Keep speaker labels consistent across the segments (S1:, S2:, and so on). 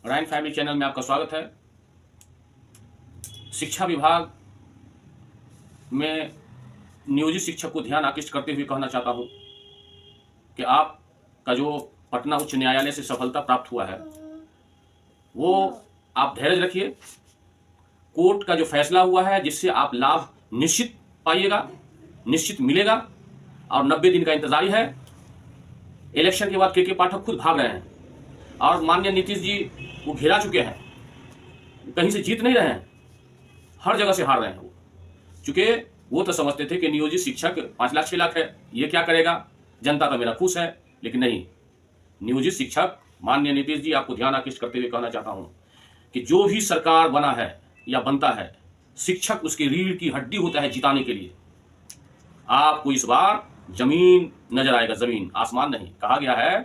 S1: राइन family channel में आपका स्वागत है। शिक्षा विभाग में नियोजित शिक्षक को ध्यान आकृष्ट करते हुए कहना चाहता हूं कि आपका जो पटना उच्च न्यायालय से सफलता प्राप्त हुआ है वो आप धैर्य रखिए। कोर्ट का जो फैसला हुआ है जिससे आप लाभ निश्चित पाइएगा, निश्चित मिलेगा और 90 दिन का इंतजार है। इलेक्शन के बाद के पाठक खुद भाग रहे हैं और माननीय नीतीश जी वो घेरा चुके हैं, कहीं से जीत नहीं रहे हैं, हर जगह से हार रहे हैं वो। चूंकि वो तो समझते थे कि नियोजित शिक्षक 5 लाख 6 लाख है, ये क्या करेगा, जनता तो मेरा खुश है। लेकिन नहीं, नियोजित शिक्षक माननीय नीतीश जी आपको ध्यान आकृष्ट करते हुए कहना चाहता हूं कि जो भी सरकार बना है या बनता है, शिक्षक उसकी रीढ़ की हड्डी होता है जिताने के लिए। आपको इस बार जमीन नजर आएगा, जमीन आसमान नहीं। कहा गया है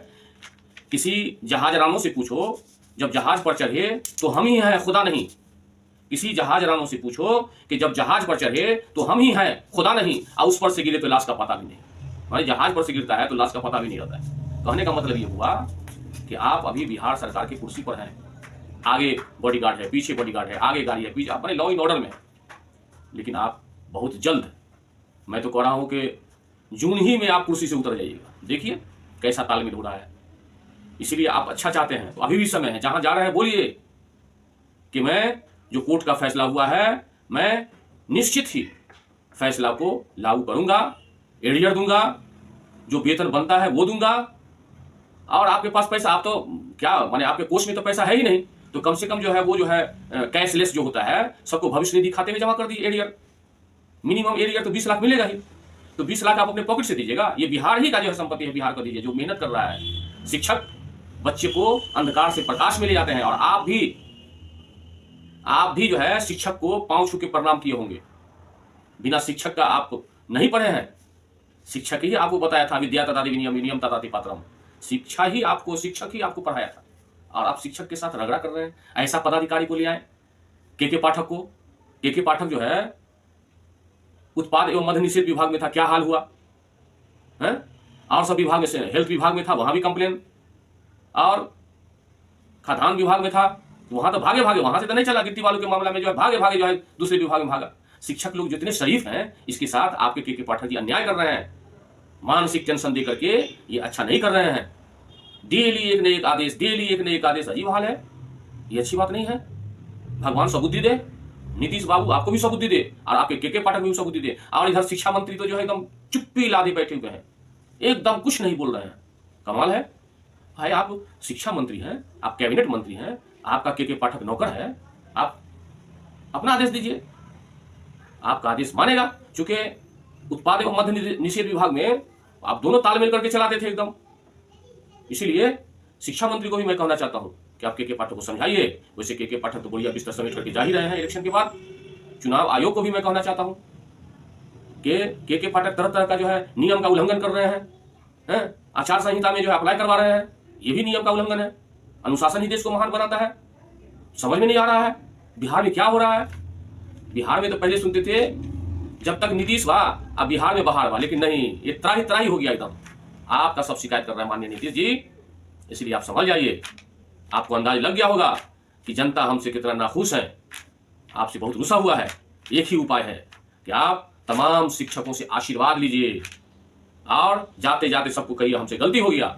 S1: किसी जहाज रानों से पूछो जब जहाज पर चढ़े तो हम ही हैं, खुदा नहीं। किसी जहाज रानों से पूछो कि जब जहाज पर चढ़े तो हम ही हैं, खुदा नहीं। और उस पर से गिरे तो लाश का पता भी नहीं। हमारे जहाज पर से गिरता है तो लाश का पता भी नहीं रहता है। कहने का मतलब ये हुआ कि आप अभी बिहार सरकार की कुर्सी पर हैं। आगे बॉडीगार्ड है, पीछे बॉडीगार्ड है, आगे गाड़ी है, पीछे आप बड़े लॉ एंड ऑर्डर में। लेकिन आप बहुत जल्द, मैं तो कह रहा हूं कि जून ही में आप कुर्सी से उतर जाइएगा। देखिए कैसा तालमेल हो रहा है। इसीलिए आप अच्छा चाहते हैं तो अभी भी समय है। जहां जा रहे हैं बोलिए कि मैं जो कोर्ट का फैसला हुआ है मैं निश्चित ही फैसला को लागू करूंगा, एरियर दूंगा, जो वेतन बनता है वो दूंगा। और आपके पास पैसा, आप तो क्या माने आपके कोष में तो पैसा है ही नहीं, तो कम से कम जो है वो जो है कैशलेस जो होता है सबको भविष्य निधि खाते में जमा कर दीजिए। एरियर मिनिमम एरियर तो 20 लाख मिलेगा ही, तो 20 लाख आप अपने पॉकेट से दीजिएगा। ये बिहार ही का जो है संपत्ति है, बिहार को दीजिए। जो मेहनत कर रहा है शिक्षक, बच्चे को अंधकार से प्रकाश में ले जाते हैं। और आप भी जो है शिक्षक को पांव छू के प्रणाम किए होंगे। बिना शिक्षक का आप नहीं पढ़े हैं। शिक्षक ही आपको बताया था, विद्या तथा विनियम तथा पात्रम। शिक्षक ही आपको पढ़ाया था और आप शिक्षक के साथ रगड़ा कर रहे हैं। ऐसा पदाधिकारी को ले आए के पाठक को। के पाठक जो है उत्पाद एवं मद्य निषेध विभाग में था, क्या हाल हुआ है। और सब विभाग में से हेल्थ विभाग में था, वहां भी कंप्लेन। और खाद्यान्न विभाग में था, वहां तो भागे वहां से तो नहीं चला। गिट्टी वालों के मामला में जो है भागे जो है दूसरे विभाग में भागा। शिक्षक लोग जितने शरीफ हैं, इसके साथ आपके के पाठक जी अन्याय कर रहे हैं। मानसिक टेंशन दे करके ये अच्छा नहीं कर रहे हैं। डेली एक न एक आदेश, डेली एक न एक आदेश। अजीब हाल है, ये अच्छी बात नहीं है। भगवान सबुद्धि दे, नीतीश बाबू आपको भी सबुद्धि दे और आपके के पाठक भी सबुद्धि दे। और इधर शिक्षा मंत्री तो जो है एकदम चुप्पी लादे बैठे हुए हैं, एकदम कुछ नहीं बोल रहे हैं। कमाल है भाई, आप शिक्षा मंत्री हैं, आप कैबिनेट मंत्री हैं, आपका के पाठक नौकर है। आप अपना आदेश दीजिए, आपका आदेश मानेगा। चूंकि उत्पाद एवं मद्य निषेध विभाग में आप दोनों तालमेल करके चलाते थे एकदम। इसीलिए शिक्षा मंत्री को भी मैं कहना चाहता हूं कि आप के पाठक को समझाइए। वैसे के पाठक तो बढ़िया बिस्तर समेट करके जा ही रहे हैं इलेक्शन के बाद। चुनाव आयोग को भी मैं कहना चाहता हूं कि के पाठक तरह तरह का जो है नियम का उल्लंघन कर रहे हैं। आचार संहिता में जो है अप्लाई करवा रहे हैं, ये भी नियम का उल्लंघन है। अनुशासन ही देश को महान बनाता है। समझ में नहीं आ रहा है बिहार में क्या हो रहा है। बिहार में तो पहले सुनते थे जब तक नीतीश हुआ अब बिहार में बहार हुआ, लेकिन नहीं, ये त्राही हो गया एकदम। आपका सब शिकायत कर रहा है माननीय नीतीश जी। इसलिए आप समझ जाइए, आपको अंदाज लग गया होगा कि जनता हमसे कितना नाखुश है, आपसे बहुत रुसा हुआ है। एक ही उपाय है कि आप तमाम शिक्षकों से आशीर्वाद लीजिए और जाते जाते सबको कहिए हमसे गलती हो गया।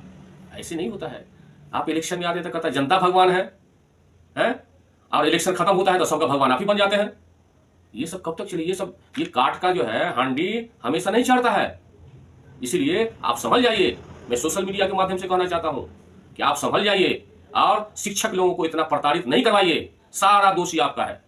S1: ऐसे नहीं होता है। आप इलेक्शन में आते तक कहता है जनता भगवान है और इलेक्शन खत्म होता है तो सबका भगवान आप ही बन जाते हैं। ये सब कब तक चले। ये काट का जो है हांडी हमेशा नहीं चढ़ता है। इसीलिए आप संभल जाइए। मैं सोशल मीडिया के माध्यम से कहना चाहता हूं कि आप संभल जाइए और शिक्षक लोगों को इतना प्रताड़ित नहीं करवाइए। सारा दोषी आपका है।